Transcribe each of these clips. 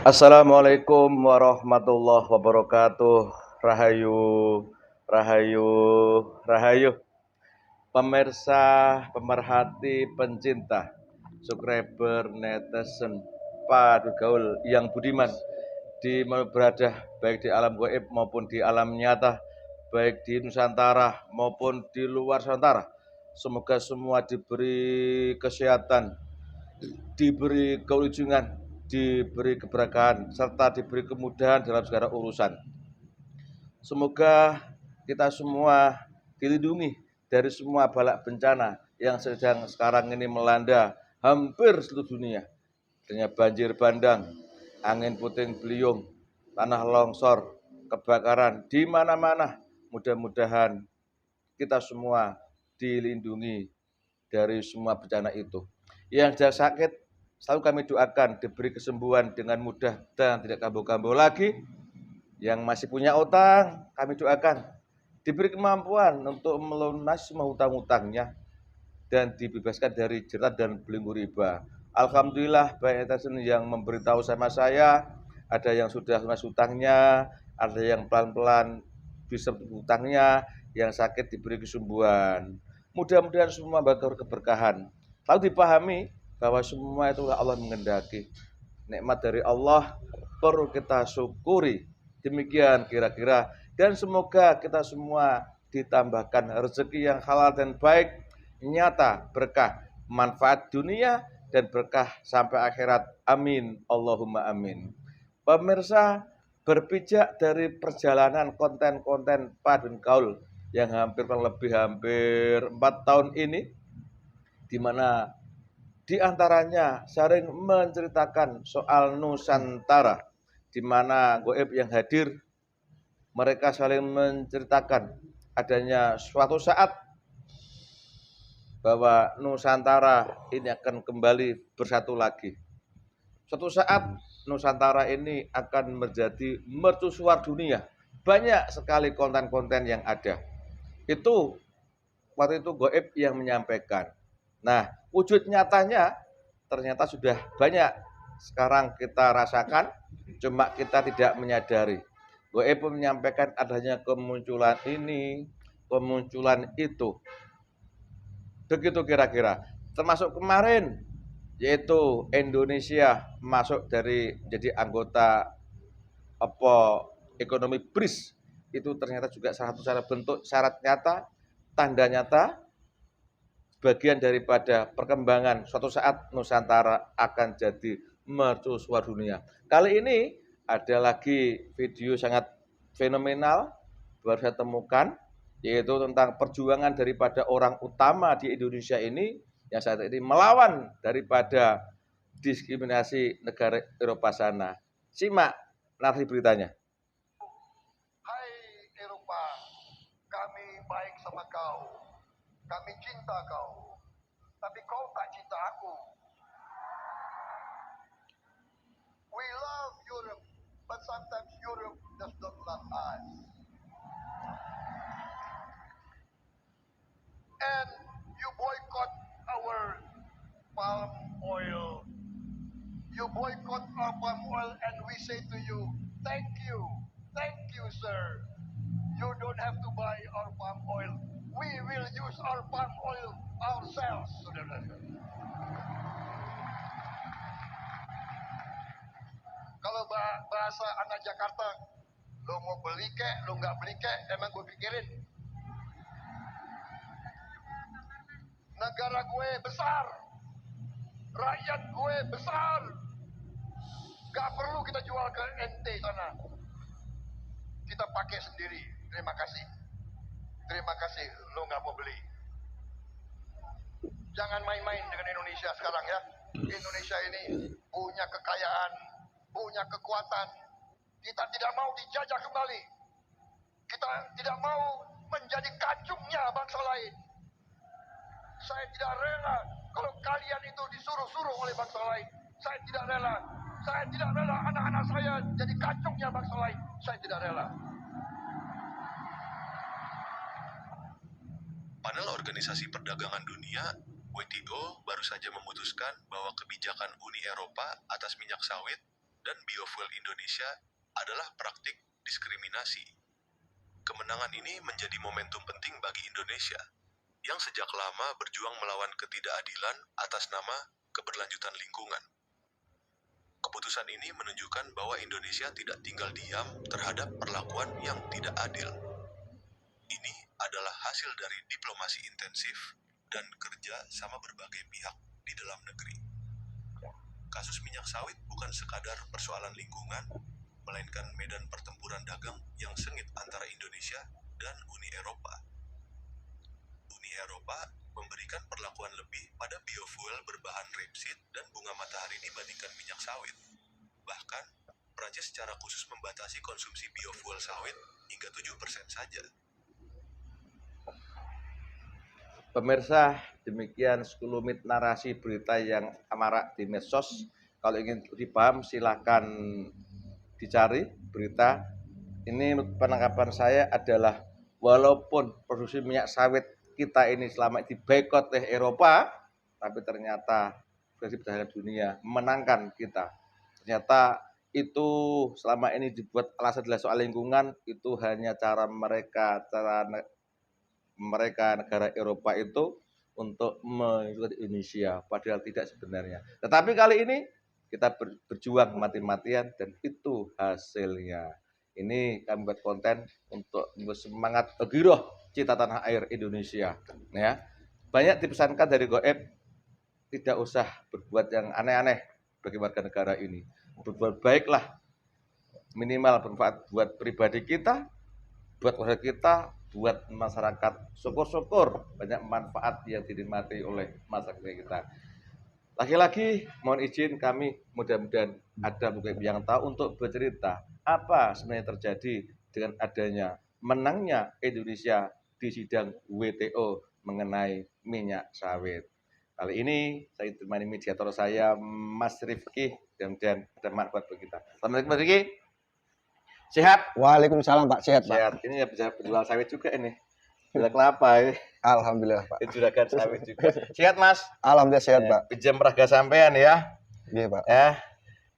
Assalamualaikum warahmatullahi wabarakatuh. Rahayu, rahayu, rahayu. Pemirsa, pemerhati, pencinta, subscriber, netizen, padu gaul yang budiman di mana berada, baik di alam gaib maupun di alam nyata, baik di Nusantara maupun di luar Nusantara. Semoga semua diberi kesehatan, diberi keujungan, diberi keberkahan, serta diberi kemudahan dalam segala urusan. Semoga kita semua dilindungi dari semua bala bencana yang sedang sekarang ini melanda hampir seluruh dunia. Adanya banjir bandang, angin puting beliung, tanah longsor, kebakaran di mana-mana. Mudah-mudahan kita semua dilindungi dari semua bencana itu. Yang sedang sakit, selalu kami doakan diberi kesembuhan dengan mudah dan tidak kambuh-kambuh lagi. Yang masih punya utang, kami doakan diberi kemampuan untuk melunasi semua hutang-hutangnya dan dibebaskan dari jerat dan belenggu riba. Alhamdulillah banyak netizen yang memberitahu sama saya, ada yang sudah lunas hutangnya, ada yang pelan-pelan bisa hutangnya, yang sakit diberi kesembuhan. Mudah-mudahan semua bakal keberkahan. Lalu dipahami bahwa semua itu Allah mengendaki. Nikmat dari Allah perlu kita syukuri. Demikian kira-kira, dan semoga kita semua ditambahkan rezeki yang halal dan baik, nyata, berkah, manfaat dunia dan berkah sampai akhirat. Amin, Allahumma amin. Pemirsa, berpijak dari perjalanan konten-konten Padun Gaul yang hampir 4 tahun ini, di mana di antaranya sering menceritakan soal Nusantara, di mana goib yang hadir mereka saling menceritakan adanya suatu saat bahwa Nusantara ini akan kembali bersatu lagi. Suatu saat Nusantara ini akan menjadi mercusuar dunia. Banyak sekali konten-konten yang ada. Itu waktu itu goib yang menyampaikan. Nah, wujud nyatanya ternyata sudah banyak sekarang kita rasakan, cuma kita tidak menyadari. Goib menyampaikan adanya kemunculan ini, kemunculan itu. Begitu kira-kira. Termasuk kemarin, yaitu Indonesia masuk dari jadi anggota ekonomi BRICS. Itu ternyata juga salah satu bentuk syarat nyata, tanda nyata, bagian daripada perkembangan suatu saat Nusantara akan jadi mercusuar dunia. Kali ini ada lagi video sangat fenomenal baru saya temukan, yaitu tentang perjuangan daripada orang utama di Indonesia ini yang saat ini melawan daripada diskriminasi negara Eropa sana. Simak narasi beritanya. Hai Eropa, kami baik sama kau. Kami cinta kau, tapi kau tak cinta aku. We love Europe, but sometimes Europe does not love us. And you boycott our palm oil. You boycott our palm oil and we say to you, thank you, sir. You don't have to buy our palm oil. We will use our palm oil ourselves, saudara. Kalau bahasa anak Jakarta, lo mau beli kek, lo nggak beli kek, emang gue pikirin. Negara gue besar, rakyat gue besar, gak perlu kita jual ke ente sana. Kita pakai sendiri. Terima kasih, lo nggak mau beli. Jangan main-main dengan Indonesia sekarang ya. Indonesia ini punya kekayaan, punya kekuatan. Kita tidak mau dijajah kembali. Kita tidak mau menjadi kacungnya bangsa lain. Saya tidak rela kalau kalian itu disuruh-suruh oleh bangsa lain. Saya tidak rela. Saya tidak rela anak-anak saya jadi kacungnya bangsa lain. Saya tidak rela. Padahal Organisasi Perdagangan Dunia WTO baru saja memutuskan bahwa kebijakan Uni Eropa atas minyak sawit dan biofuel Indonesia adalah praktik diskriminasi. Kemenangan ini menjadi momentum penting bagi Indonesia, yang sejak lama berjuang melawan ketidakadilan atas nama keberlanjutan lingkungan. Keputusan ini menunjukkan bahwa Indonesia tidak tinggal diam terhadap perlakuan yang tidak adil. Ini adalah hasil dari diplomasi intensif dan kerja sama berbagai pihak di dalam negeri. Kasus minyak sawit bukan sekadar persoalan lingkungan, melainkan medan pertempuran dagang yang sengit antara Indonesia dan Uni Eropa. Uni Eropa memberikan perlakuan lebih pada biofuel berbahan rapeseed dan bunga matahari dibandingkan minyak sawit. Bahkan, Prancis secara khusus membatasi konsumsi biofuel sawit hingga 7% saja. Pemirsa, demikian sekelumit narasi berita yang marak di medsos. Kalau ingin lebih paham, silakan dicari berita. Ini penangkapan saya adalah walaupun produksi minyak sawit kita ini selama diboikot oleh Eropa, tapi ternyata Federasi Perdagangan Dunia menangkan kita. Ternyata itu selama ini dibuat alasan adalah soal lingkungan, itu hanya cara mereka negara Eropa itu untuk mengikuti Indonesia, padahal tidak sebenarnya. Tetapi kali ini kita berjuang mati-matian dan itu hasilnya. Ini kami buat konten untuk semangat giroh cita tanah air Indonesia. Ya, banyak dipesankan dari Goib, tidak usah berbuat yang aneh-aneh bagi warga negara ini. Berbuat baiklah, minimal bermanfaat buat pribadi kita, buat keluarga kita, buat masyarakat. Syukur-syukur banyak manfaat yang dinikmati oleh masyarakat kita. Lagi-lagi mohon izin kami mudah-mudahan ada mungkin yang tahu untuk bercerita apa sebenarnya terjadi dengan adanya menangnya Indonesia di sidang WTO mengenai minyak sawit. Kali ini saya ditemani mediator saya Mas Rifki, dan ada manfaat bagi kita. Assalamualaikum Mas Rifki. Sehat? Waalaikumsalam Pak, sehat Pak. Sehat. Ini ya bisa berjual sawit juga ini. Jual kelapa ini. Alhamdulillah Pak. Juragan sawit juga. Sehat Mas? Alhamdulillah sehat Pak. Pinjam raga sampean ya. Iya Pak.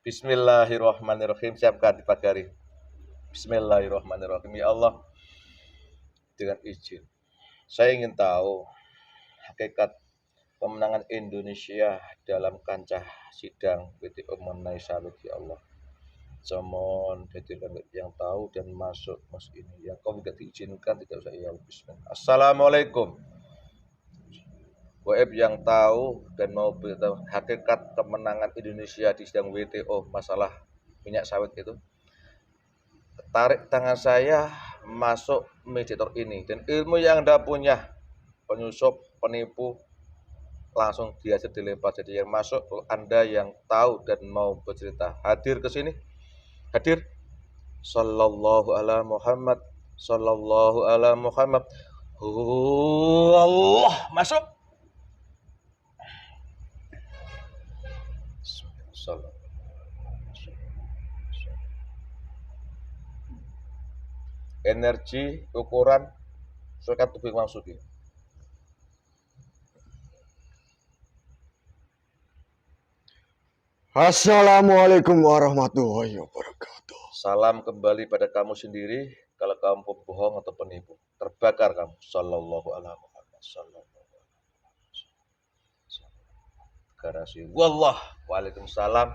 Bismillahirrahmanirrahim. Siapkan dipagari. Bismillahirrahmanirrahim. Ya Allah, dengan izin, saya ingin tahu hakikat pemenangan Indonesia dalam kancah sidang WTO mengenai sawit, ya Allah. Semon jadi yang tahu dan masuk mas ini yang kau tidak diizinkan tidak usah ya bismillah. Assalamualaikum. Goib yang tahu dan mau beritahu hakikat kemenangan Indonesia di sidang WTO masalah minyak sawit itu, tarik tangan saya masuk mediator ini dan ilmu yang Anda punya, penyusup, penipu, langsung dihajar dilempar. Jadi yang masuk Anda yang tahu dan mau bercerita hadir ke sini. Hadir. Sallallahu ala Muhammad. Sallallahu ala Muhammad. Allah masuk. Salam. Energi ukuran surat tubuh Imam Suki. Assalamualaikum warahmatullahi wabarakatuh. Salam kembali pada kamu sendiri kalau kamu pembohong atau penipu. Terbakar kamu. Sallallahu alaihi Muhammad. Sallallahu alaihi wasallam. Wallah. Waalaikumsalam.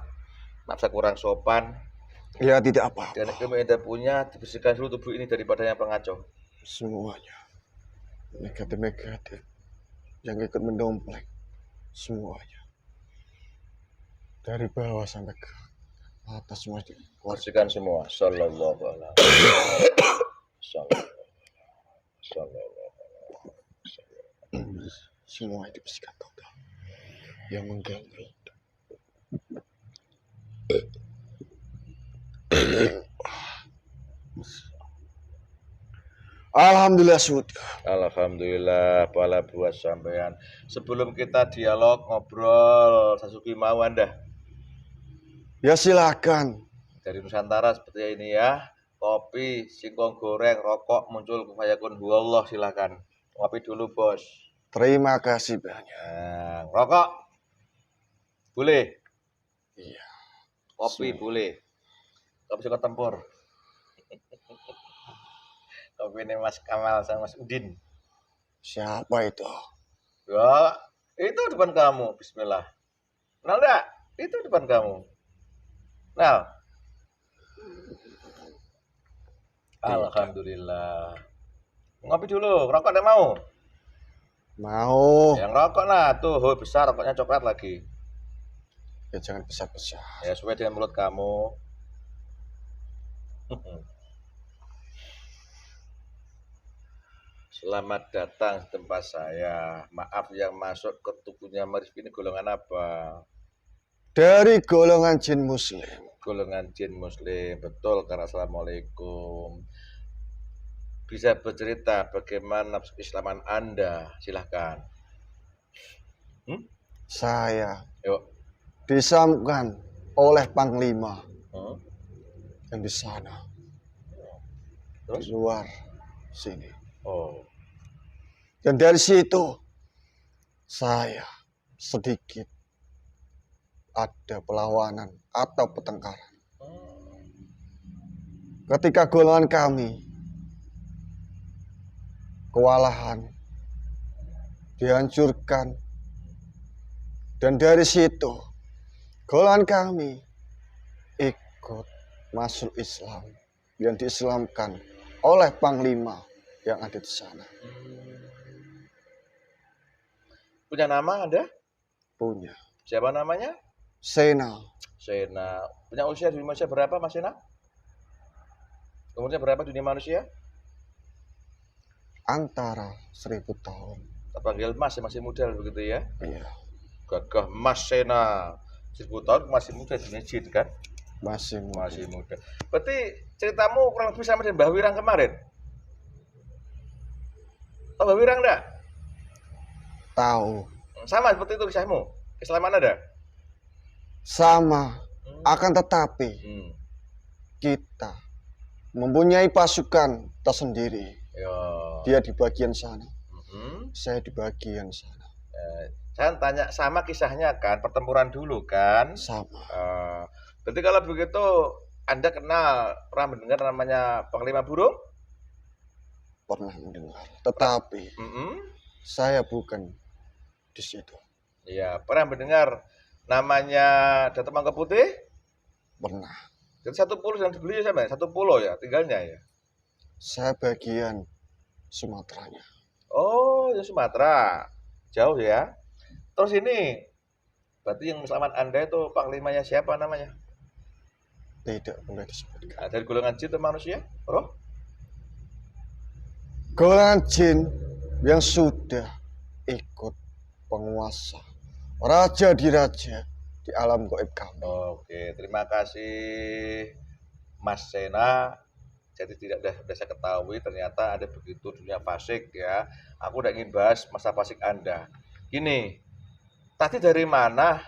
Maaf saya kurang sopan. Ya tidak apa-apa. Dan ilmu yang Anda punya dibersihkan dulu tubuh ini daripada yang pengacau. Semuanya. Negatif yang ikut mendompleng. Semuanya. Dari bawah sampai ke atas semua. Bersihkan semua. Sallallahu alaihi wasallam. Semua dibersihkan total. Yang mengganggu. Alhamdulillah sudah. Alhamdulillah pala buat sampean. Sebelum kita dialog ngobrol Sasuki mau Anda Ya silakan. dari Nusantara seperti ini ya. Kopi, singkong goreng, rokok muncul kefayakun Allah, silakan. Ngopi dulu bos. Terima kasih banyak. Nah, rokok boleh, Iya. kopi boleh. Kopi suka tempur. Kopi ini Mas Kamal sama Mas Udin. Siapa itu? Ya, itu depan kamu. Bismillah. Kenal enggak? Itu depan kamu. Kenal? Alhamdulillah. Ngopi dulu, rokok ada mau? Mau. Yang rokok lah, tuh besar rokoknya coklat lagi. Ya jangan besar-besar. Ya sesuai dengan mulut kamu. Selamat datang di tempat saya. Maaf yang masuk ke tubuhnya Mas Rifki ini golongan apa? Dari golongan jin muslim. Golongan jin muslim. Betul, karena assalamualaikum. Bisa bercerita bagaimana keislaman Anda? Silahkan. Saya Yuk. disamkan oleh Panglima Hmm? yang di sana. Terus? Di luar sini. Oh. Dan dari situ saya sedikit ada perlawanan atau pertengkaran. Ketika golongan kami kewalahan, dihancurkan, dan dari situ golongan kami ikut masuk Islam yang diislamkan oleh Panglima yang ada di sana. Punya nama Anda? Punya Siapa namanya? Sena Sena. Punya usia di manusia berapa, Mas Sena? Umurnya berapa dunia manusia? antara 1000 tahun. Tak panggil Mas, masih muda begitu ya? Iya, Gagah Mas Sena. 1000 tahun masih muda dunia jin kan? masih muda. Masih muda. Berarti ceritamu kurang lebih sama dengan Mbah Wirang kemarin? Oh, Mbah Wirang enggak? Tahu Sama seperti itu kisahmu? Keislaman ada? sama, akan tetapi Hmm. kita mempunyai pasukan tersendiri. Ya. Dia di bagian sana, Hmm. saya di bagian sana. Saya tanya sama kisahnya kan, pertempuran dulu kan? Sama. Berarti kalau begitu Anda kenal, pernah mendengar namanya Panglima Burung? Pernah mendengar. Tetapi Mm-mm. saya bukan di situ. Iya, pernah mendengar namanya Datuk Mangga Putih? Pernah. Jadi satu pulau yang dibeli sama, satu pulau ya, tinggalnya ya. Saya bagian Sumateranya. Oh, ya Sumatera, jauh ya. Terus ini, berarti yang selamat Anda itu panglimanya siapa namanya? Tidak boleh disebutkan. Nah, dari golongan jin atau manusia? Roh? Golongan jin yang sudah ikut penguasa raja di alam gaib kami. Oke, terima kasih Mas Sena. Jadi tidak saya ketahui ternyata ada begitu dunia fasik ya. Aku udah ingin bahas masa fasik Anda. Gini, tadi dari mana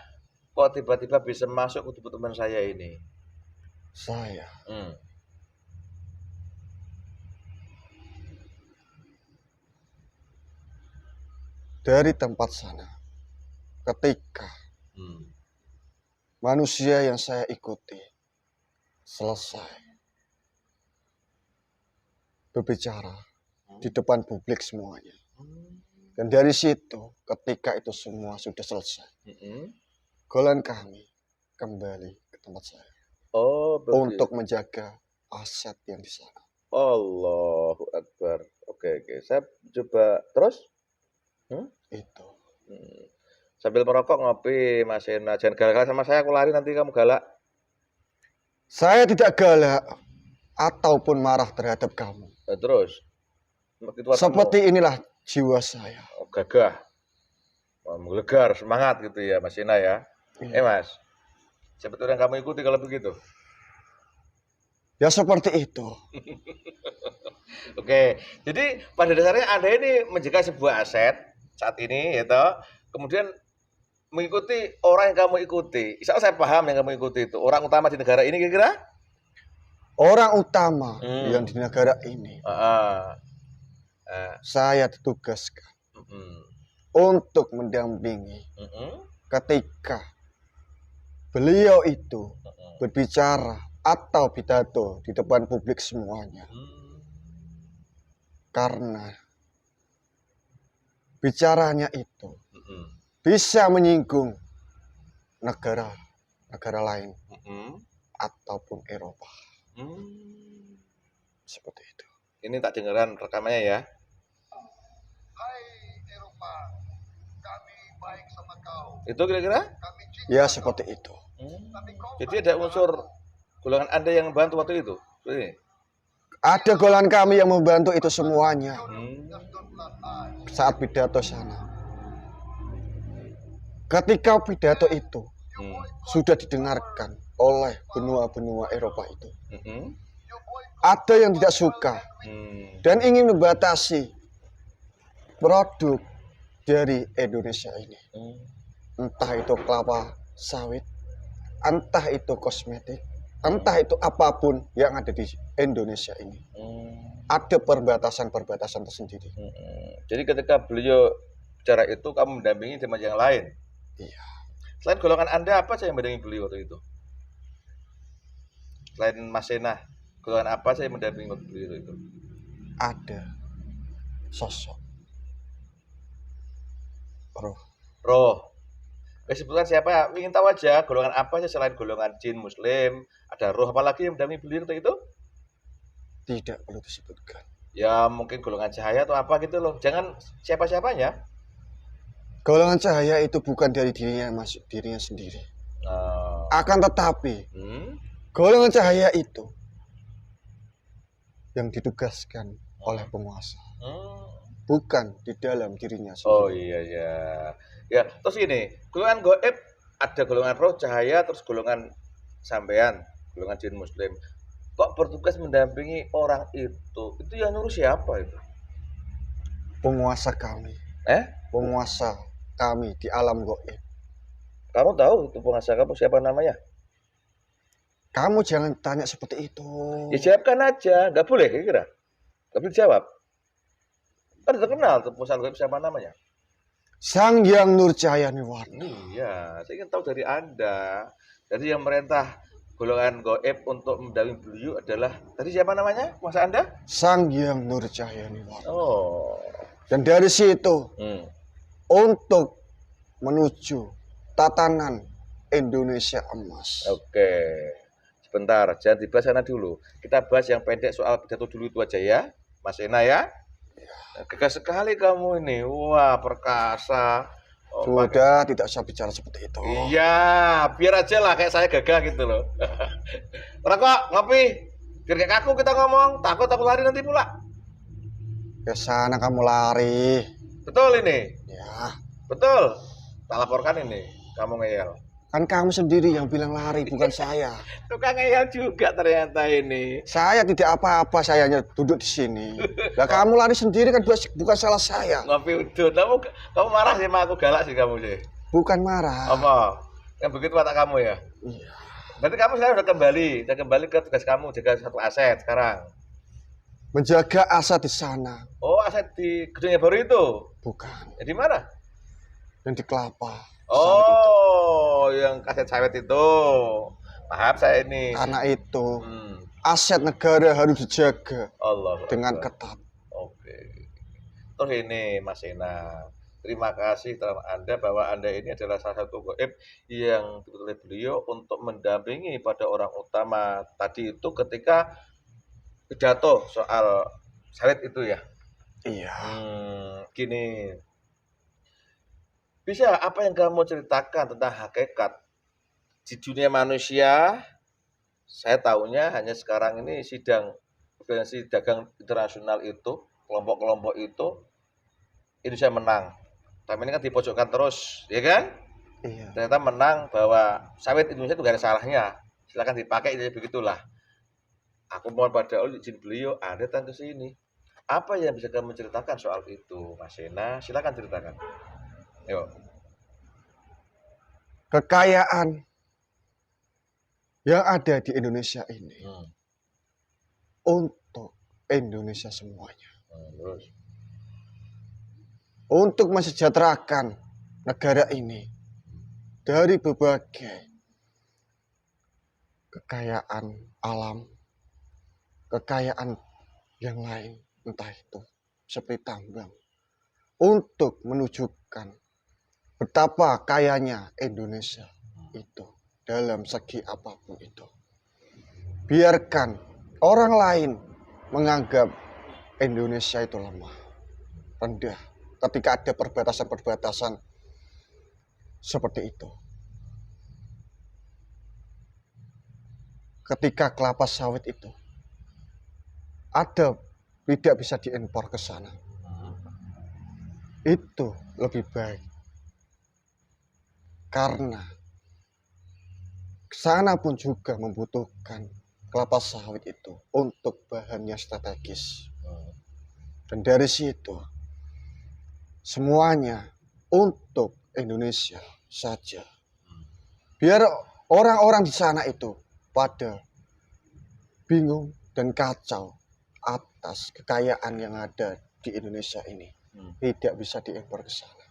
kok tiba-tiba bisa masuk ke tubuh teman saya ini? Saya dari tempat sana, ketika manusia yang saya ikuti selesai berbicara di depan publik semuanya. Dan dari situ, ketika itu semua sudah selesai, golongan kami kembali ke tempat saya Oh, begitu. untuk menjaga aset yang di sana. Allahu Akbar. Oke, saya coba terus. Itu. Sambil merokok ngopi, Mas Sena. Jangan galak sama saya, aku lari nanti kamu galak. Saya tidak galak ataupun marah terhadap kamu. Terus. Seperti inilah jiwa saya. Oh, gagah. Menggelegar, semangat gitu ya, Mas Sena ya. Iya. Mas. Siapa yang kamu ikuti kalau begitu? Ya seperti itu. Oke, jadi pada dasarnya Anda ini menjaga sebuah aset saat ini, ya toh. Kemudian mengikuti orang yang kamu ikuti. Insya Allah saya paham yang kamu ikuti itu. Orang utama di negara ini kira-kira? Orang utama yang di negara ini. Saya ditugaskan untuk mendampingi Mm-mm. ketika beliau itu Mm-mm. berbicara atau pidato di depan publik semuanya. Hmm. Karena bicaranya itu Mm-mm. bisa menyinggung negara lain Mm-mm. ataupun Eropa. Hmm. Seperti itu. Ini tak dengeran rekamannya ya. Hai Eropa, kami baik sama kau. Itu kira-kira? Kami cinta Ya kau. seperti itu. Tapi kau Jadi ada unsur golongan Anda yang membantu waktu itu? Ini. Ada golongan kami yang membantu itu semuanya Hmm. saat pidato sana. Ketika pidato itu Hmm. sudah didengarkan oleh benua-benua Eropa itu, Mm-mm. ada yang tidak suka Hmm. dan ingin membatasi produk dari Indonesia ini. Hmm. Entah itu kelapa sawit, entah itu kosmetik, entah itu apapun yang ada di Indonesia ini. Hmm. Ada perbatasan-perbatasan tersendiri. Jadi ketika beliau bicara itu, kamu mendampingi teman yang lain. Iya. Selain golongan Anda, apa saja yang mendampingi beliau waktu itu? Selain Mas Sena, golongan apa saja yang mendampingi waktu beliau itu? Ada sosok roh. Roh. Sebutkan siapa? Ingin tahu aja golongan apa sih selain golongan jin Muslim, ada roh apalagi yang mendampingi beliau waktu itu? Tidak perlu disebutkan. Ya mungkin golongan cahaya atau apa gitu loh. Jangan siapa-siapanya. Golongan cahaya itu bukan dari dirinya sendiri. Akan tetapi golongan cahaya itu yang ditugaskan oleh penguasa, bukan di dalam dirinya sendiri. Oh iya ya. Ya, terus ini, golongan gaib ada golongan roh cahaya, terus golongan sampean, golongan jin Muslim. Kok bertugas mendampingi orang itu? Itu yang nyuruh siapa itu? Penguasa kami. Penguasa kami di alam gaib. Kamu tahu itu penguasa kamu siapa namanya? Kamu jangan tanya seperti itu. Ya siapkan aja, nggak boleh kira-kira. Nggak boleh jawab. Kan terkenal tuh penguasa gaib siapa namanya? Sang Hyang Nurjaya Niwarna. Iya, saya ingin tahu dari Anda. Jadi yang merintah golongan gaib untuk mendampingi beliau adalah tadi siapa namanya? Penguasa Anda? Sang Hyang Nurjaya Niwarna. Oh. Dan dari situ untuk menuju tatanan Indonesia emas. Oke. Sebentar, jangan dibahas sana dulu. Kita bahas yang pendek soal pidato dulu itu aja ya, Mas Ena ya. Gagah sekali kamu ini. Wah, perkasa. Sudah, tidak usah bicara seperti itu. Iya, biar aja lah kayak saya gagah gitu loh. Rokok, ngopi. Biar kayak kaku kita ngomong. Takut aku lari nanti pula. Ke sana kamu lari. Betul ini? Ya. Betul. Tak laporkan ini. Kamu ngeyel. Kan kamu sendiri yang bilang lari, bukan saya. Tukang ngeyel juga ternyata ini. Saya tidak apa-apa, saya hanya duduk di sini. Lah kamu lari sendiri kan bukan salah saya. Ngopi udut. Kamu marah sih sama aku, galak sih kamu sih. Bukan marah. Apa? Yang begitu watak kamu ya? Iya. Berarti kamu sekarang udah kembali ke tugas kamu, jaga satu aset sekarang. Menjaga aset di sana. Oh, aset di gedung yang baru itu? Bukan. Ya, di mana? Yang di Kelapa. Oh, yang aset sawit itu. Paham saya ini. Karena itu aset negara harus dijaga Allah dengan Allah. ketat. Oke. Terus ini Mas Ena, terima kasih terhadap Anda bahwa Anda ini adalah salah satu gaib yang dipilih beliau untuk mendampingi pada orang utama tadi itu ketika pidato soal sawit itu ya. Iya. Gini. Bisa apa yang kamu ceritakan tentang hakikat di dunia manusia? Saya tahunya hanya sekarang ini sidang organisasi dagang internasional itu, kelompok-kelompok itu Indonesia menang. Tapi ini kan dipojokkan terus, ya kan? Iya. Ternyata menang bahwa sawit Indonesia itu gak ada salahnya. Silakan dipakai, jadi begitulah. Aku mohon pada izin beliau, Anda datang ke sini. Apa yang bisa kamu ceritakan soal itu, Mas Ena? Silakan ceritakan. Yuk. Kekayaan yang ada di Indonesia ini untuk Indonesia semuanya. Terus. untuk mensejahterakan negara ini dari berbagai kekayaan alam, kekayaan yang lain, entah itu seperti tambang, untuk menunjukkan betapa kayanya Indonesia itu dalam segi apapun itu. Biarkan orang lain menganggap Indonesia itu lemah, rendah, ketika ada perbatasan-perbatasan seperti itu. Ketika kelapa sawit itu ada tidak bisa diimpor ke sana, itu lebih baik. Karena sana pun juga membutuhkan kelapa sawit itu untuk bahannya strategis. Dan dari situ semuanya untuk Indonesia saja. Biar orang-orang di sana itu pada bingung dan kacau atas kekayaan yang ada di Indonesia ini. Tidak bisa diimpor ke sana.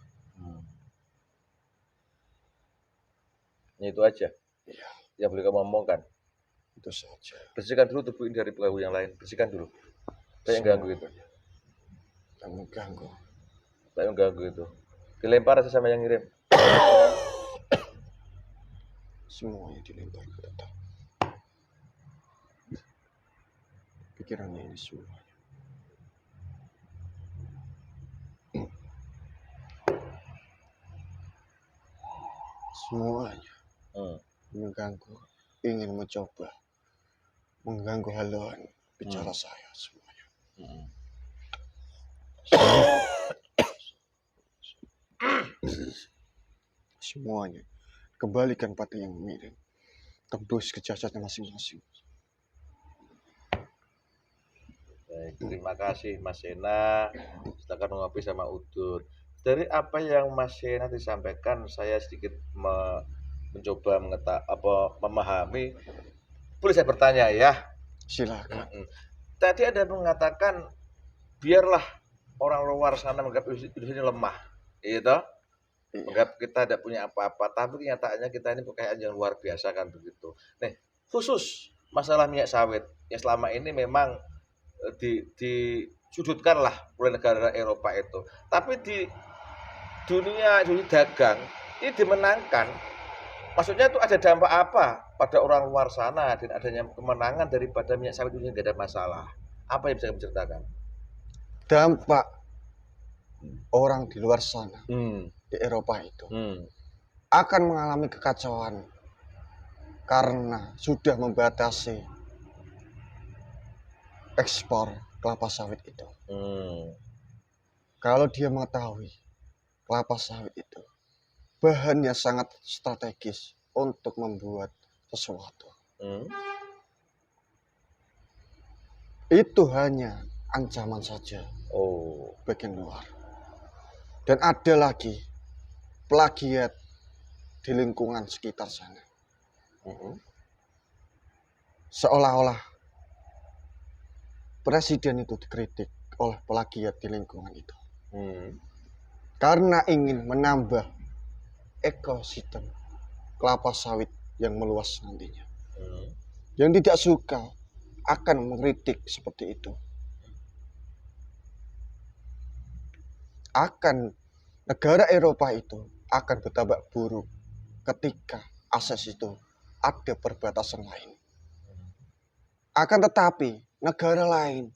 Itu aja Ya, yang boleh kamu omongkan. itu saja. Bersihkan dulu tubuh ini dari pengganggu yang lain. Bersihkan dulu. Saya yang ganggu itu. Yang mengganggu. Saya yang ganggu itu. Dilempar aja sama yang ngirim. Semuanya dilempar ke tetap. Pikirannya ini semuanya. Semuanya mengganggu, ingin mencoba mengganggu haluan bicara saya semuanya. Semuanya kembalikan pada yang mengirim, tembus ke jasadnya masing-masing. Baik, terima kasih Mas Sena. Silakan ngopi sama Udut. Dari apa yang Mas Sena disampaikan, saya sedikit mencoba memahami. Boleh saya bertanya ya? Silakan. Tadi Anda mengatakan biarlah orang luar sana menganggap Indonesia ini lemah, gitu. Menganggap kita tidak punya apa-apa, tapi kenyataannya kita ini kekayaan yang luar biasa kan begitu. Nih, khusus masalah minyak sawit yang selama ini memang disudutkan lah oleh negara Eropa itu. Tapi di dunia dagang ini dimenangkan. Maksudnya itu ada dampak apa pada orang luar sana dan adanya kemenangan daripada minyak sawit ini tidak ada masalah. Apa yang bisa kamu ceritakan? Dampak orang di luar sana, di Eropa itu, akan mengalami kekacauan karena sudah membatasi ekspor kelapa sawit itu. Kalau dia mengetahui kelapa sawit itu bahannya sangat strategis untuk membuat sesuatu, itu hanya ancaman saja bagian luar. Dan ada lagi plagiat di lingkungan sekitar sana. Seolah-olah presiden itu dikritik oleh plagiat di lingkungan itu. Karena ingin menambah ekosistem kelapa sawit yang meluas nantinya. Yang tidak suka akan mengkritik seperti itu. Akan negara Eropa itu akan bertambah buruk ketika akses itu ada perbatasan lain. Akan tetapi negara lain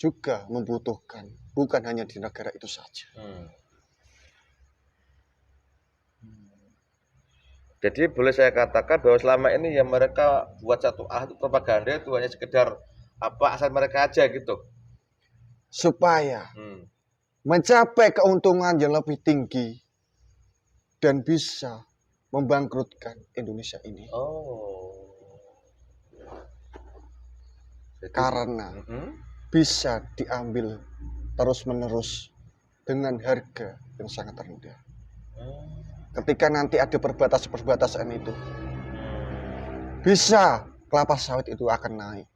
juga membutuhkan, bukan hanya di negara itu saja. Jadi boleh saya katakan bahwa selama ini yang mereka buat satu propaganda itu hanya sekedar asal mereka aja gitu. Supaya mencapai keuntungan yang lebih tinggi dan bisa membangkrutkan Indonesia ini. Karena bisa diambil terus-menerus dengan harga yang sangat rendah. Ketika nanti ada perbatasan itu, bisa kelapa sawit itu akan naik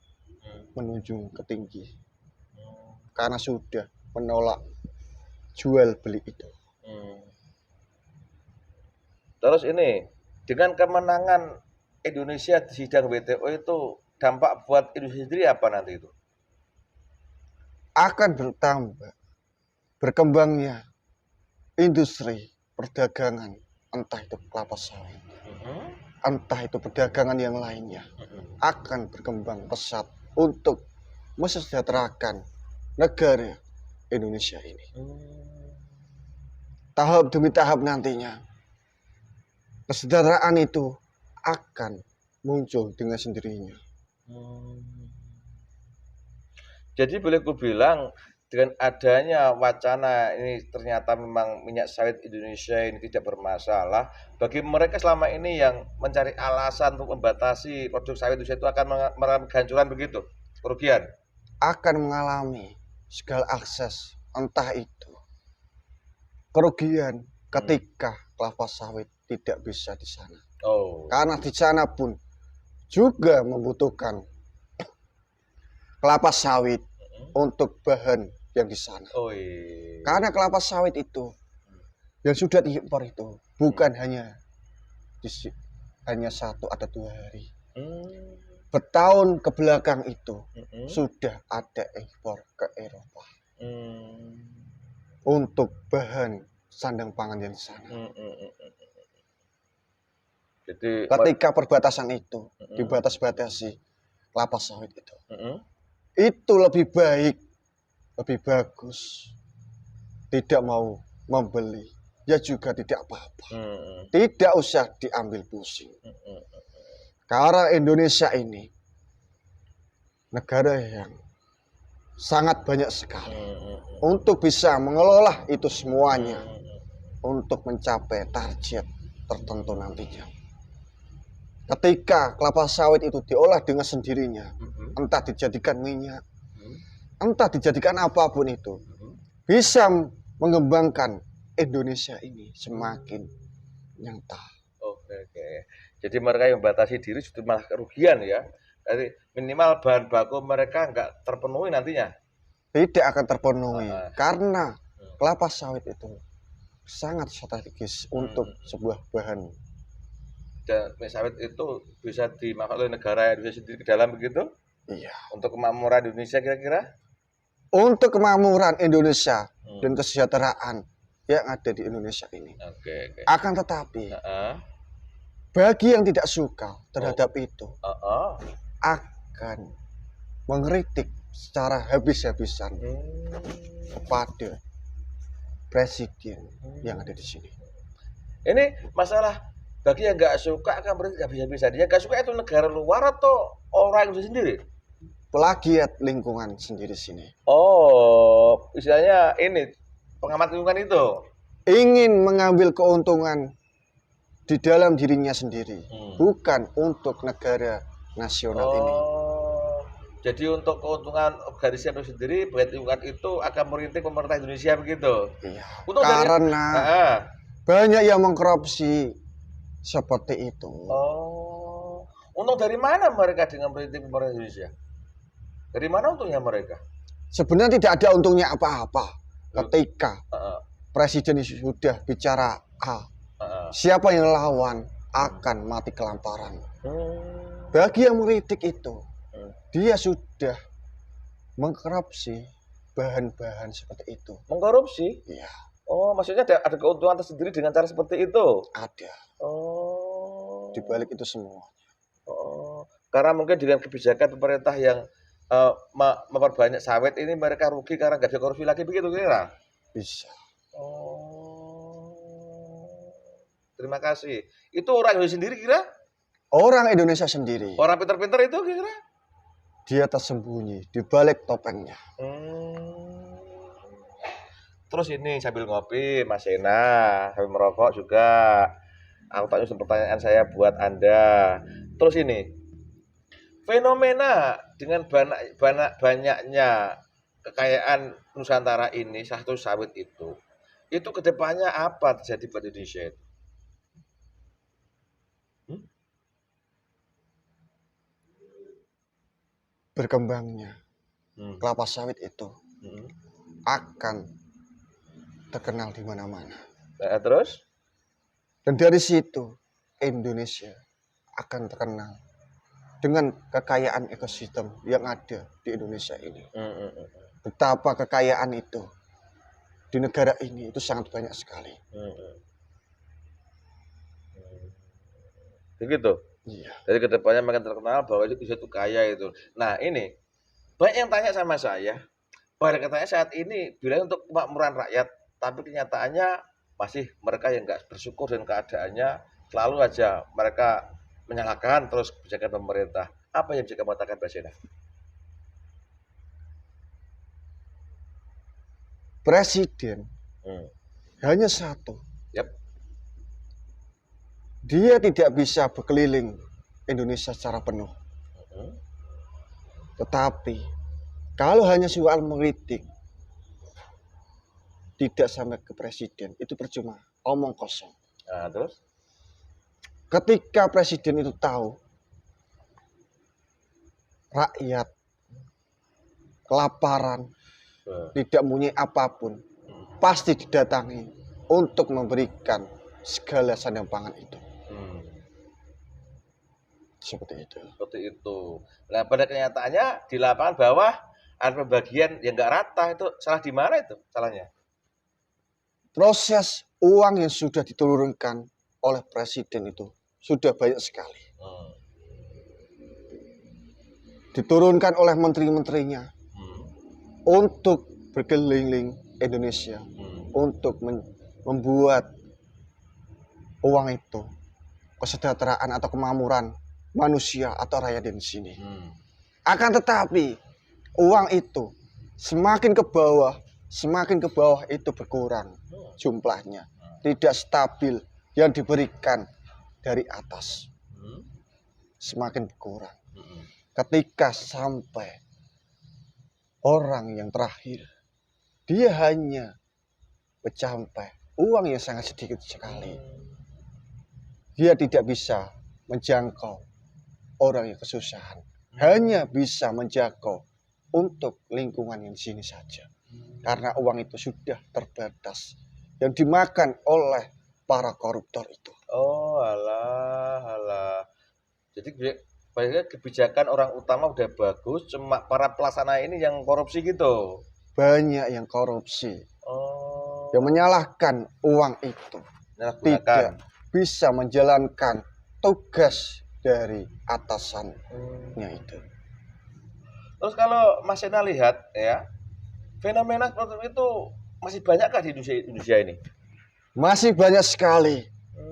menuju ke tinggi. Karena sudah menolak jual beli itu. Terus ini, dengan kemenangan Indonesia di sidang WTO itu dampak buat Indonesia sendiri apa nanti itu? Akan bertambah berkembangnya industri perdagangan, entah itu kelapa sawit, entah itu perdagangan yang lainnya, akan berkembang pesat untuk mesejahterakan negara Indonesia ini. Tahap demi tahap nantinya, kesejahteraan itu akan muncul dengan sendirinya. Jadi boleh ku bilang dengan adanya wacana ini ternyata memang minyak sawit Indonesia ini tidak bermasalah. Bagi mereka selama ini yang mencari alasan untuk membatasi produk sawit Indonesia itu akan mengalami kehancuran begitu, kerugian. Akan mengalami segala akses, entah itu kerugian ketika kelapa sawit tidak bisa di sana. Karena di sana pun juga membutuhkan kelapa sawit untuk bahan yang di sana. Karena kelapa sawit itu yang sudah diimpor itu bukan hanya 1 atau 2 hari. Bertahun ke belakang itu sudah ada ekspor ke Eropa untuk bahan sandang pangan yang di sana. Jadi ketika perbatasan itu dibatas-batasi kelapa sawit itu lebih baik, lebih bagus tidak mau membeli, ya juga tidak apa-apa. Tidak usah diambil pusing. Karena Indonesia ini negara yang sangat banyak sekali untuk bisa mengelola itu semuanya untuk mencapai target tertentu nantinya. Ketika kelapa sawit itu diolah dengan sendirinya, entah dijadikan minyak, entah dijadikan apapun itu, bisa mengembangkan Indonesia ini semakin nyata. Jadi mereka yang membatasi diri justru malah kerugian ya. Jadi minimal bahan baku mereka nggak terpenuhi nantinya. Tidak akan terpenuhi karena kelapa sawit itu sangat strategis untuk sebuah bahan. Dan minyak sawit itu bisa dimanfaatkan oleh negara Indonesia sendiri ke dalam begitu? Iya. Untuk kemakmuran Indonesia kira-kira? Untuk kemakmuran Indonesia dan kesejahteraan yang ada di Indonesia ini. Akan tetapi bagi yang tidak suka terhadap itu akan mengkritik secara habis-habisan kepada presiden yang ada di sini. Ini masalah bagi yang nggak suka akan berarti habis-habisan. Yang nggak suka itu negara luar atau orang Indonesia sendiri? Plagiat lingkungan sendiri sini. Istilahnya ini pengamat lingkungan itu ingin mengambil keuntungan di dalam dirinya sendiri, bukan untuk negara nasional ini. Jadi untuk keuntungan organisasi Indonesia sendiri, bagian lingkungan itu akan merintik pemerintah Indonesia begitu. Iya. Untuk karena banyak yang mengkorupsi seperti itu. Untung dari mana mereka dengan merintik pemerintah Indonesia? Dari mana untungnya mereka? Sebenarnya tidak ada untungnya apa-apa ketika presiden sudah bicara A. Siapa yang lawan akan mati kelaparan. Bagi yang mengkritik itu, dia sudah mengkorupsi bahan-bahan seperti itu. Mengkorupsi? Iya. Maksudnya ada keuntungan tersendiri dengan cara seperti itu? Ada. Di balik itu semua. Karena mungkin dengan kebijakan pemerintah yang memperbanyak sawit ini mereka rugi karena nggak bisa korupsi lagi begitu kira? Bisa. Terima kasih. Itu orang Indonesia sendiri kira? Orang Indonesia sendiri. Orang pintar-pintar itu kira? Dia tersembunyi di balik topengnya. Terus ini sambil ngopi, Mas Ena, sambil merokok juga. Aku tanya pertanyaan saya buat Anda. Terus ini, fenomena dengan banyaknya kekayaan Nusantara ini, satu sawit itu kedepannya apa terjadi buat Indonesia itu? Berkembangnya kelapa sawit itu akan terkenal di mana-mana. Nah, terus? Dan dari situ Indonesia akan terkenal dengan kekayaan ekosistem yang ada di Indonesia ini. Betapa kekayaan itu di negara ini itu sangat banyak sekali. Begitu. Iya. Jadi kedepannya makin terkenal bahwa itu kaya itu. Nah ini banyak yang tanya sama saya. Pada katanya saat ini bilang untuk kemakmuran rakyat, tapi kenyataannya masih mereka yang nggak bersyukur dengan keadaannya, selalu aja mereka menyalahkan terus kebijakan pemerintah. Apa yang bisa kamu katakan, Mbak Sena? Presiden hanya satu. Yap. Dia tidak bisa berkeliling Indonesia secara penuh. Tetapi kalau hanya soal mengkritik, tidak sampai ke presiden, itu percuma, omong kosong. Nah, terus? Ketika presiden itu tahu rakyat kelaparan, tidak punya apapun, pasti didatangi untuk memberikan segala sandang pangan itu. Seperti itu. Seperti itu. Nah, pada kenyataannya di lapangan bawah ada pembagian yang nggak rata, itu salah di mana itu salahnya? Proses uang yang sudah diturunkan oleh presiden itu sudah banyak sekali. Diturunkan oleh menteri-menterinya untuk berkeliling Indonesia, untuk membuat uang itu kesejahteraan atau kemakmuran manusia atau rakyat di sini. Akan tetapi uang itu semakin ke bawah itu berkurang jumlahnya, tidak stabil. Yang diberikan dari atas semakin berkurang. Ketika sampai orang yang terakhir, dia hanya mencapai uang yang sangat sedikit sekali. Dia tidak bisa menjangkau orang yang kesusahan, hanya bisa menjangkau untuk lingkungan yang di sini saja. Karena uang itu sudah terbatas, yang dimakan oleh para koruptor itu. Oh, alah. Jadi banyak kebijakan orang utama udah bagus, cuma para pelaksana ini yang korupsi gitu. Banyak yang korupsi, Oh. yang menyalahkan uang itu, tidak bisa menjalankan tugas dari atasannya itu. Terus kalau Mas Sena lihat ya, fenomena seperti itu masih banyakkah di Indonesia ini? Masih banyak sekali.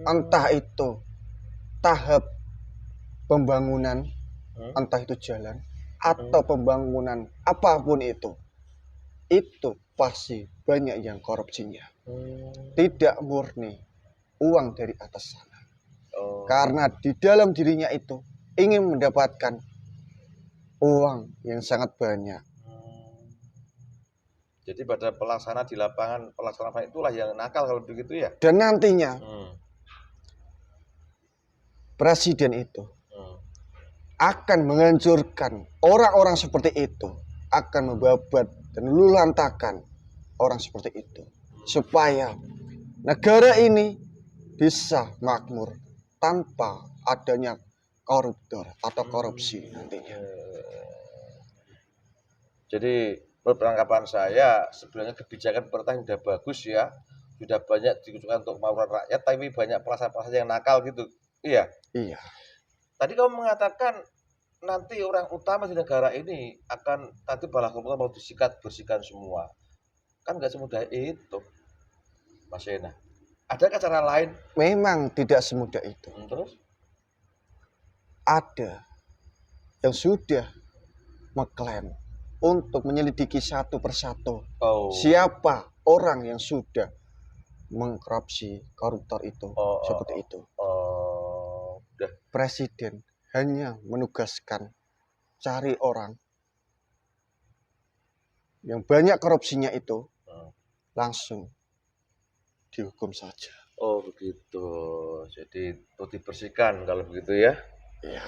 Entah itu tahap pembangunan, entah itu jalan atau pembangunan apapun itu pasti banyak yang korupsinya. Tidak murni uang dari atas sana. Karena di dalam dirinya itu ingin mendapatkan uang yang sangat banyak. Jadi pada pelaksana di lapangan, pelaksana itulah yang nakal kalau begitu ya. Dan nantinya presiden itu akan menghancurkan orang-orang seperti itu, akan membabat dan lulantakan orang seperti itu, supaya negara ini bisa makmur tanpa adanya koruptor atau korupsi nantinya. Jadi menurut penangkapan saya, sebenarnya kebijakan pemerintah sudah bagus ya, sudah banyak ditujukan untuk kemakmuran rakyat, tapi banyak pelaksana-pelaksana yang nakal gitu. Iya. Iya. Tadi kamu mengatakan nanti orang utama di negara ini akan nanti balas koruptor mau bersihkan semua. Kan nggak semudah itu, Mas Sena. Adakah cara lain? Memang tidak semudah itu. Terus? Ada yang sudah mengklaim untuk menyelidiki satu persatu siapa orang yang sudah mengkorupsi koruptor itu seperti itu. Presiden hanya menugaskan cari orang yang banyak korupsinya itu langsung dihukum saja. Oh begitu. Jadi itu dibersihkan kalau begitu ya. Iya.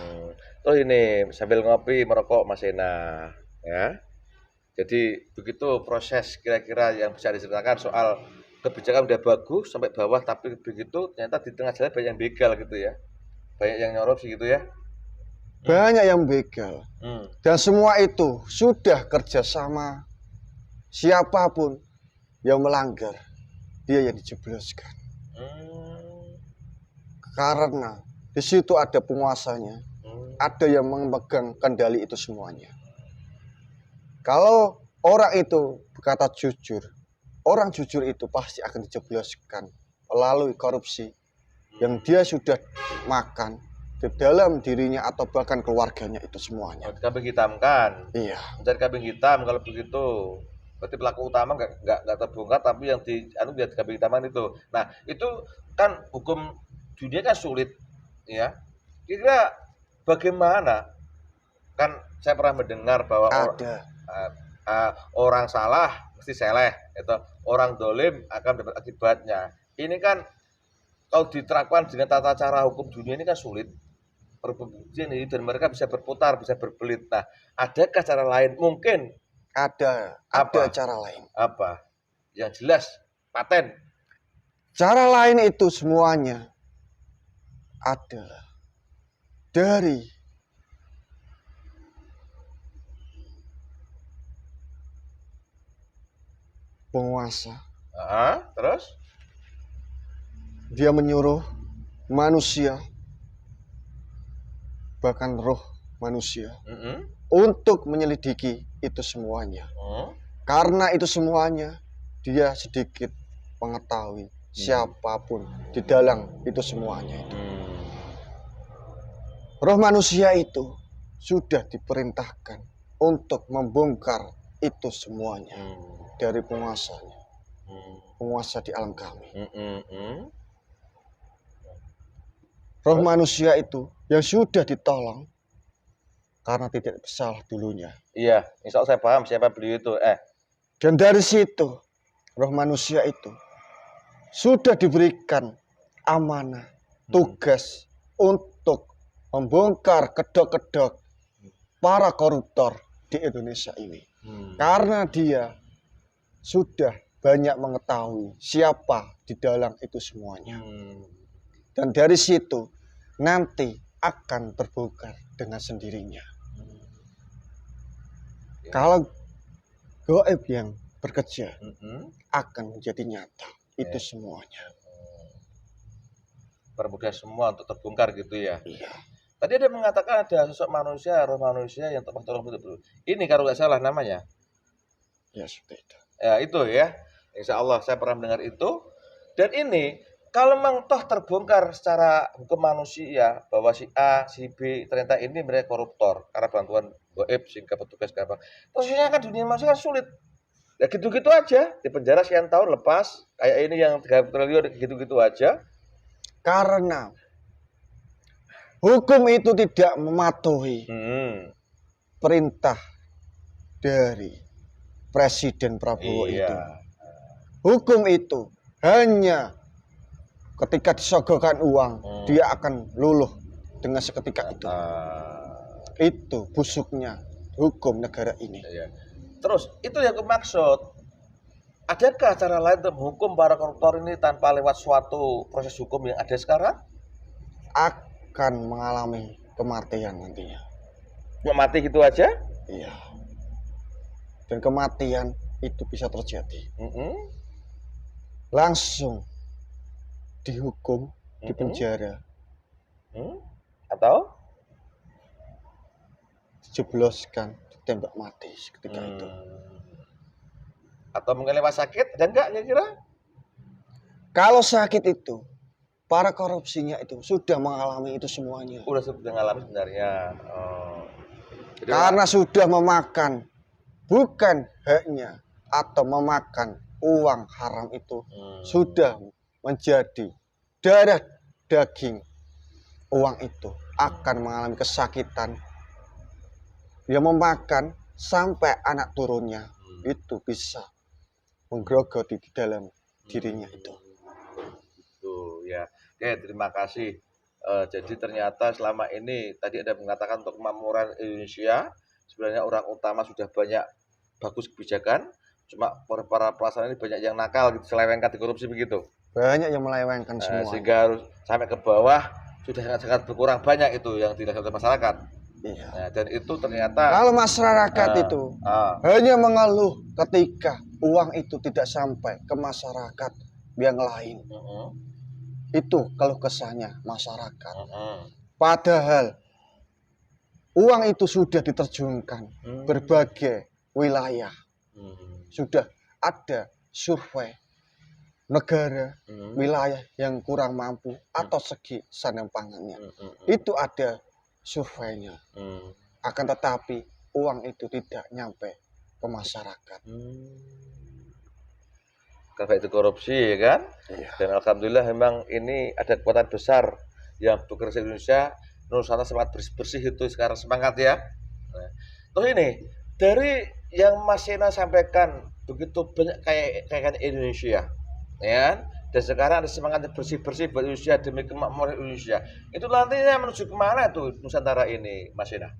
Oh ini sambil ngopi merokok Mas Sena ya. Jadi begitu proses kira-kira yang bisa diceritakan soal kebijakan udah bagus sampai bawah, tapi begitu ternyata di tengah jalan banyak yang begal gitu ya. Banyak yang nyorot sih gitu ya. Banyak yang begal. Dan semua itu sudah kerjasama siapapun yang melanggar, dia yang dijebloskan. Karena di situ ada penguasanya, ada yang memegang kendali itu semuanya. Kalau orang itu berkata jujur, orang jujur itu pasti akan dijebloskan melalui korupsi yang dia sudah makan di dalam dirinya atau bahkan keluarganya itu semuanya. Kambing hitam kan? Iya. Mencari kambing hitam kalau begitu. Berarti pelaku utama nggak terbongkar, tapi yang di kambing hitaman itu. Nah itu kan hukum dunia kan sulit, ya. Kira bagaimana? Kan saya pernah mendengar bahwa orang salah mesti seleh, itu orang dolim akan mendapat akibatnya. Ini kan kalau diterapkan dengan tata cara hukum dunia ini kan sulit. Perbuktian ini dan mereka bisa berputar, bisa berbelit. Nah, adakah cara lain? Mungkin ada cara lain. Apa? Yang jelas paten. Cara lain itu semuanya adalah dari penguasa. Terus? Dia menyuruh manusia, bahkan roh manusia, untuk menyelidiki itu semuanya. Karena itu semuanya dia sedikit mengetahui siapapun di dalam itu semuanya itu. Roh manusia itu sudah diperintahkan untuk membongkar itu semuanya dari penguasanya, penguasa di alam kami. Roh manusia itu yang sudah ditolong karena tidak bersalah dulunya. Iya, insya Allah saya paham siapa beliau itu. Dan dari situ roh manusia itu sudah diberikan amanah, tugas untuk membongkar kedok-kedok para koruptor di Indonesia ini. Karena dia sudah banyak mengetahui siapa di dalam itu semuanya. Dan dari situ nanti akan terbongkar dengan sendirinya. Kalau gaib yang bekerja akan menjadi nyata itu semuanya. Permudah semua untuk terbongkar gitu ya. Iya. Tadi ada mengatakan ada sosok manusia, roh manusia yang tolong betul. Ini kalau nggak salah namanya. Ya seperti itu. Ya itu ya. Insya Allah saya pernah mendengar itu. Dan ini kalau memang toh terbongkar secara hukum manusia bahwa si A, si B ternyata ini mereka koruptor karena bantuan gaib sehingga petugas apa. Posisinya kan dunia manusia kan sulit. Ya gitu-gitu aja, di penjara sekian tahun lepas, kayak ini yang 3 triliun gitu-gitu aja. Karena hukum itu tidak mematuhi perintah dari Presiden Prabowo itu. Hukum itu hanya ketika disogokkan uang, dia akan luluh dengan seketika itu. Itu busuknya hukum negara ini. Terus itu yang aku maksud. Adakah cara lain untuk menghukum para koruptor ini tanpa lewat suatu proses hukum yang ada sekarang? Akan mengalami kematian nantinya. Cuma mati gitu aja? Iya. Dan kematian itu bisa terjadi. Langsung dihukum, dipenjara. Atau? Dijebloskan, ditembak mati ketika itu. Atau mungkin lewat sakit, dan enggak kira-kira? Kalau sakit itu, para korupsinya itu sudah mengalami itu semuanya. Sudah mengalami sebenarnya. Karena sudah memakan, bukan haknya, atau memakan uang haram itu, sudah menjadi darah daging uang itu akan mengalami kesakitan. Dia memakan sampai anak turunnya itu bisa menggerogoti di dalam dirinya itu. Itu ya. Oke, terima kasih. Jadi ternyata selama ini tadi ada mengatakan untuk kemakmuran Indonesia sebenarnya orang utama sudah banyak bagus kebijakan, Cuma para pelaksana ini banyak yang nakal gitu, selewengkan di korupsi begitu. Banyak yang melewengkan semua. Sehingga harus sampai ke bawah sudah sangat berkurang banyak itu yang dirasakan masyarakat. Iya. Nah, dan itu ternyata Kalau masyarakat itu hanya mengeluh ketika uang itu tidak sampai ke masyarakat yang lain. Itu keluh kesahnya masyarakat. Padahal uang itu sudah diterjunkan berbagai wilayah. Sudah ada survei negara, wilayah yang kurang mampu atau segi sandang pangannya. Itu ada surveinya. Akan tetapi uang itu tidak nyampe ke masyarakat. Karena itu korupsi ya kan? Iya. Dan alhamdulillah memang ini ada kekuatan besar yang bekerja di Indonesia. Nusantara semangat bersih itu sekarang semangat ya. Nah, terus ini dari yang Mas Sena sampaikan begitu banyak kayak Indonesia, ya. Dan sekarang ada semangat bersih-bersih buat Indonesia demi kemakmuran Indonesia. Itu nantinya menuju kemana tuh Nusantara ini, Mas Sena?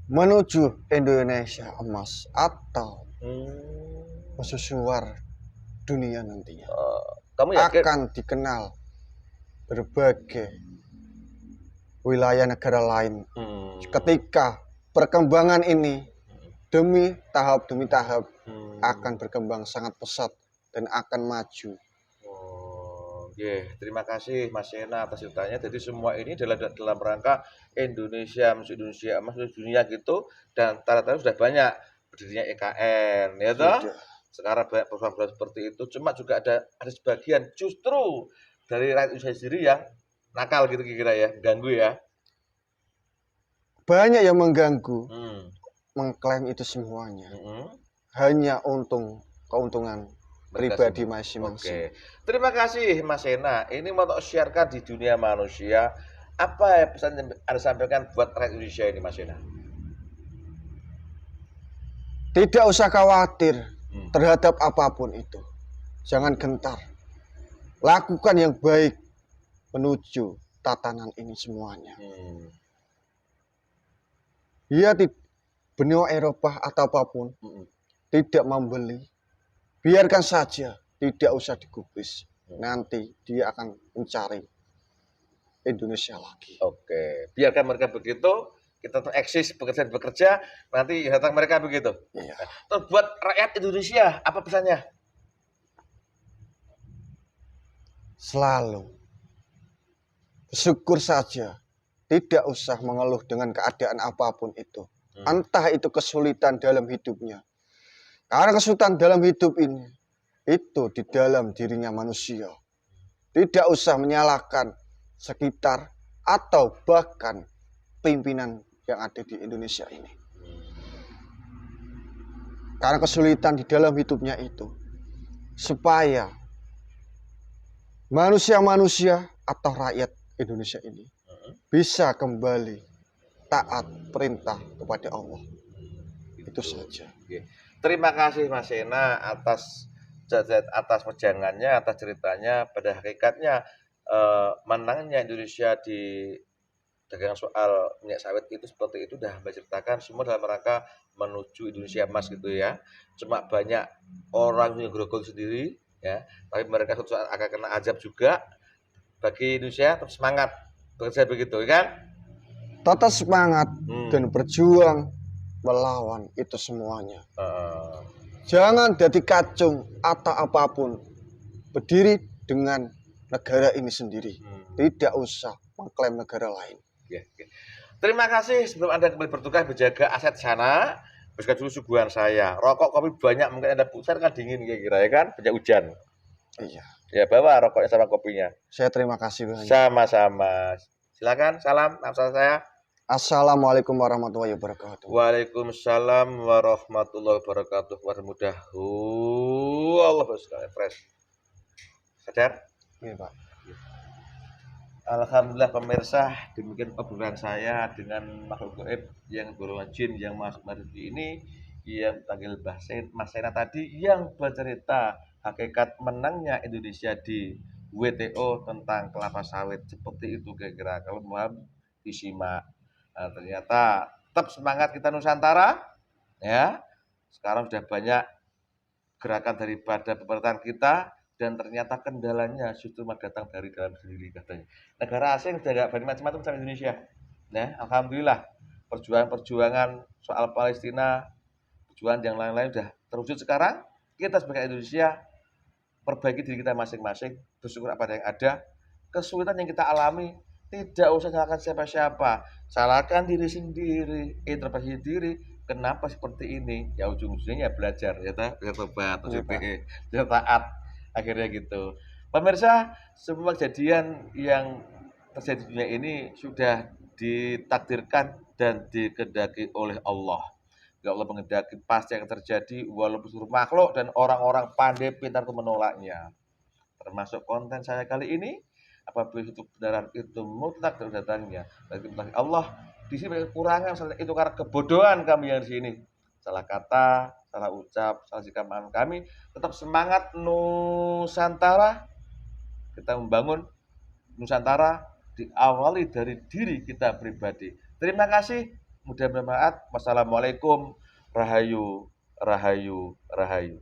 Menuju Indonesia emas atau pesusuar dunia nantinya. Kamu yakin? Akan dikenal berbagai wilayah negara lain. Ketika perkembangan ini demi tahap akan berkembang sangat pesat dan akan maju. Terima kasih Mas Sena atas ceritanya. Jadi semua ini dalam rangka Indonesia, Indonesia emas dunia gitu, dan tanda-tanda sudah banyak berdirinya EKN, ya toh? Sekarang banyak program seperti itu. Cuma juga ada sebagian justru dari rakyat Indonesia sendiri yang nakal gitu kira-kira ya, ganggu ya. Banyak yang mengganggu, mengklaim itu semuanya hanya keuntungan pribadi masing-masing. Terima kasih Mas Sena. Ini mau sharekan di dunia manusia. Apa ya pesan yang Anda sampaikan buat rakyat Indonesia ini, Mas Sena? Tidak usah khawatir terhadap apapun itu. Jangan gentar. Lakukan yang baik menuju tatanan ini semuanya. Dia benua Eropa atau apapun tidak membeli. Biarkan saja, tidak usah digubris. Nanti dia akan mencari Indonesia lagi. Oke, biarkan mereka begitu, kita eksis bekerja, nanti datang mereka begitu. Iya. Terus buat rakyat Indonesia, apa pesannya? Selalu bersyukur saja, tidak usah mengeluh dengan keadaan apapun itu. Entah itu kesulitan dalam hidupnya. Karena kesulitan dalam hidup ini, itu di dalam dirinya manusia. Tidak usah menyalahkan sekitar atau bahkan pimpinan yang ada di Indonesia ini. Karena kesulitan di dalam hidupnya itu, supaya manusia-manusia atau rakyat Indonesia ini bisa kembali taat perintah kepada Allah. Itu saja. Terima kasih Mas Sena atas perjangannya, atas ceritanya. Pada hakikatnya menangnya Indonesia di dagangan soal minyak sawit itu seperti itu dah menceritakan semua dalam rangka menuju Indonesia emas gitu ya. Cuma banyak orang yang grogol sendiri ya, tapi mereka suatu saat akan kena azab juga. Bagi Indonesia tetap semangat bekerja begitu kan? Tetap semangat dan berjuang melawan itu semuanya. Jangan jadi kacung atau apapun. Berdiri dengan negara ini sendiri. Tidak usah mengklaim negara lain. Terima kasih. Sebelum Anda kembali bertugas menjaga aset sana, bersihkan dulu suguhan saya. Rokok, kopi banyak, mungkin Anda pusar kan dingin kira-kira ya kan? Banyak hujan. Iya. Ya bawa rokoknya sama kopinya. Saya terima kasih banyak. Sama-sama. Silakan, salam, nama saya. Assalamualaikum warahmatullahi wabarakatuh. Waalaikumsalam warahmatullahi wabarakatuh. Warahmatullahi Allah fresh. Sadar? Iya, Pak. Alhamdulillah pemirsa, demikian obrolan saya dengan makhluk gaib yang golongan jin yang masuk hari ini, yang panggil Mas Sena tadi, yang bercerita hakikat menangnya Indonesia di WTO tentang kelapa sawit. Seperti itu kira-kira. Kalau mau disimak. Nah, ternyata tetap semangat kita Nusantara ya. Sekarang sudah banyak gerakan daripada pemerintahan kita, dan ternyata kendalanya justru datang dari dalam sendiri katanya. Negara asing sudah nggak berani macam-macam sama Indonesia. Nah, alhamdulillah perjuangan soal Palestina, perjuangan yang lain-lain sudah terwujud sekarang. Kita sebagai Indonesia perbaiki diri kita masing-masing, bersyukur apa yang ada. Kesulitan yang kita alami tidak usah salahkan siapa-siapa, salahkan diri sendiri, introspeksi diri. Kenapa seperti ini? Ya ujung-ujungnya belajar, ya tobat, ya taat, akhirnya gitu. Pemirsa, semua kejadian yang terjadi di dunia ini sudah ditakdirkan dan dikehendaki oleh Allah. Ya Allah mengendaki pasti akan terjadi walaupun seluruh makhluk dan orang-orang pandai pintar untuk menolaknya. Termasuk konten saya kali ini, apabila itu kebenaran itu mutlak dari datangnya dari Allah. Di sini banyak kekurangan, itu karena kebodohan kami yang di sini. Salah kata, salah ucap, salah sikap kami. Tetap semangat Nusantara. Kita membangun Nusantara diawali dari diri kita pribadi. Terima kasih, mudah bermanfaat. Wassalamualaikum, rahayu, rahayu, rahayu.